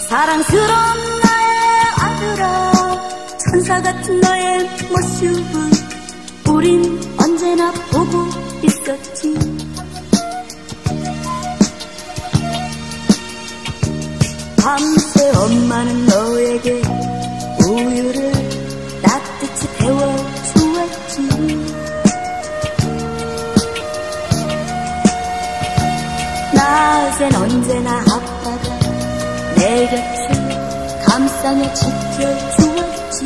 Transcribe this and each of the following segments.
사랑스러운 나의 아들아, 천사 같은 너의 모습을 우린 언제나 보고 있었지. 밤새 엄마는 너에게 우유를 따뜻히 데워주었지. 낮엔 언제나 아빠가 내 곁을 감싸며 지켜주었지.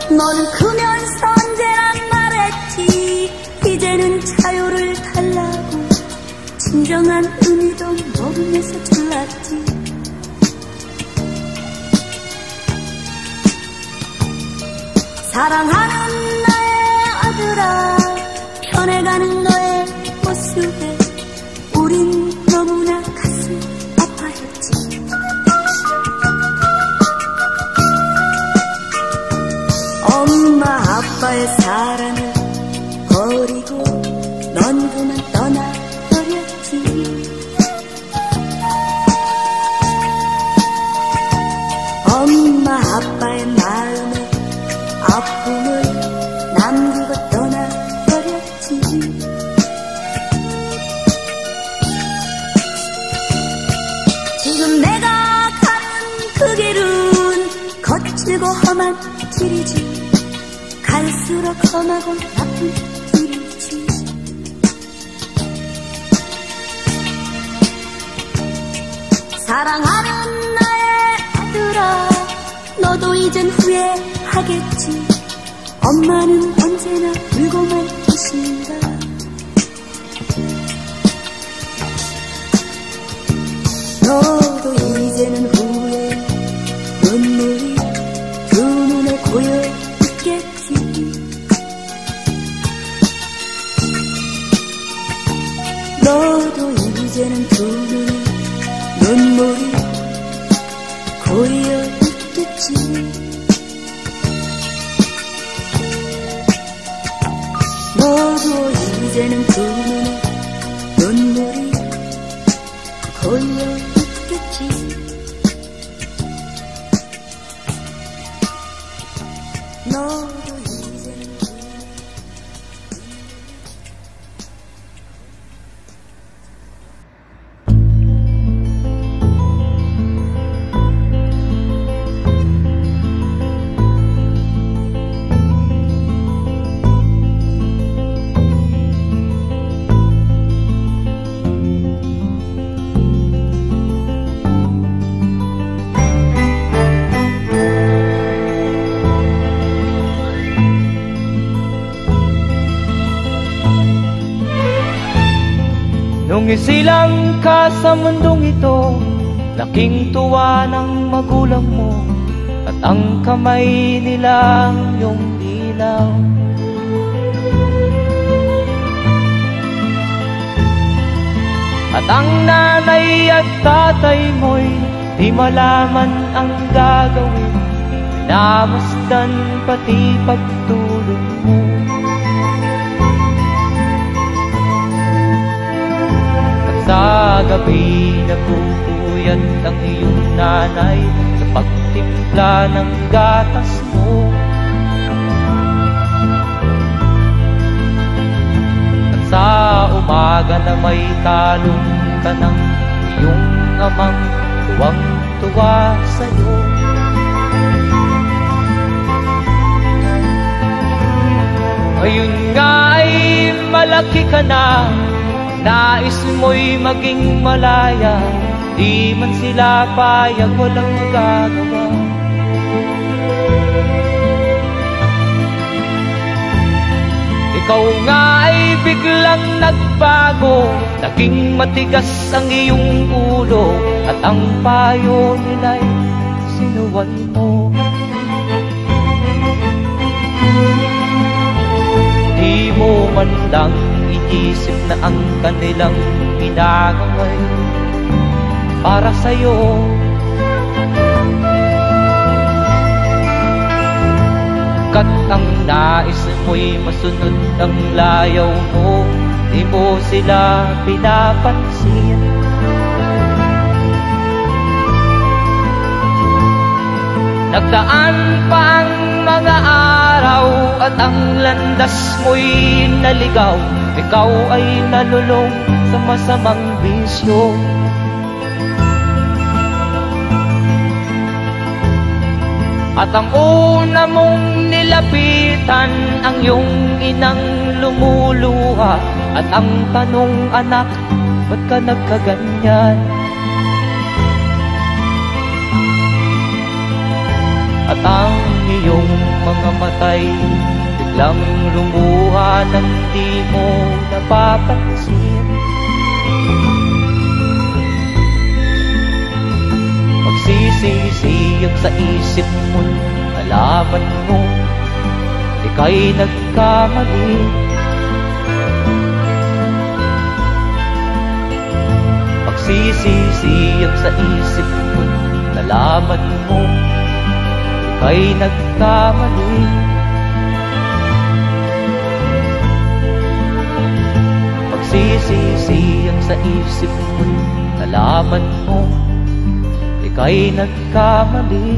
너는 크면서 언제나 말했지. 이제는 자유를 달라고. 진정한 의미도 모르면서 졸랐지. 사랑하는 나의 아들아, 변해가는 너의 모습에 우린 너무나 가슴 아파했지. 엄마 아빠의 사랑을 버리고 넌 그만 떠나버렸지. 엄마 아빠의 마음에 아픔을 남기고 떠나버렸지. 지금 내가 가는 그 길은 거칠고 험한 길이지. 갈수록 험하고 나쁜 길이지. 사랑하는 나의 아들아, 너도 이젠 후회하겠지. 엄마는 언제나 울고만 계신다. 너도 이제는 후회 눈물이 두 눈에 고여 있겠지. 너도 이제는 두 눈에 눈물이 고여 있겠지. 너도 이제는 두 눈에 눈물이 고여 있겠지. 너도 이제는 두 눈에 Nung isilang ka sa mundong ito, laking tuwa ng magulang mo, at ang kamay nila ang iyong ilaw. At ang nanay at tatay mo'y di malaman ang gagawin, namasdan pati pagtulog mo. Sa gabi nagpupuyat ang iyong nanay sa pagtimpla ng gatas mo. At sa umaga na may talong ka ng iyong amang tuwang-tuwa sa'yo. Ngayon nga ay malaki ka na, nais mo'y maging malaya, di man sila payag, walang magagawa. Ikaw nga ay biglang nagbago, naging matigas ang iyong ulo, at ang payo nila'y sinuwan mo. Di mo man lang iisip na ang kanilang ginagawa'y para sa'yo. Kat ang nais mo'y masunod ang layaw mo, di mo sila pinapansin. Nagdaan pa ang mga araw at ang landas mo'y naligaw. Ikaw ay nalulong sa masamang bisyo. At ang una mong nilapitan ang iyong inang lumuluha. At ang tanong, anak, ba't ka nagkaganyan? At ang iyong mga matay biglang lumuha nang di mo napapansin. Magsisisiyag sa isip mo, nalaman mo ika'y nagkamali. Magsisisiyag sa isip mo, nalaman mo ika'y nagkamali. Magsisisiyag sa isip mo, nalaman mo ika'y nagkamali.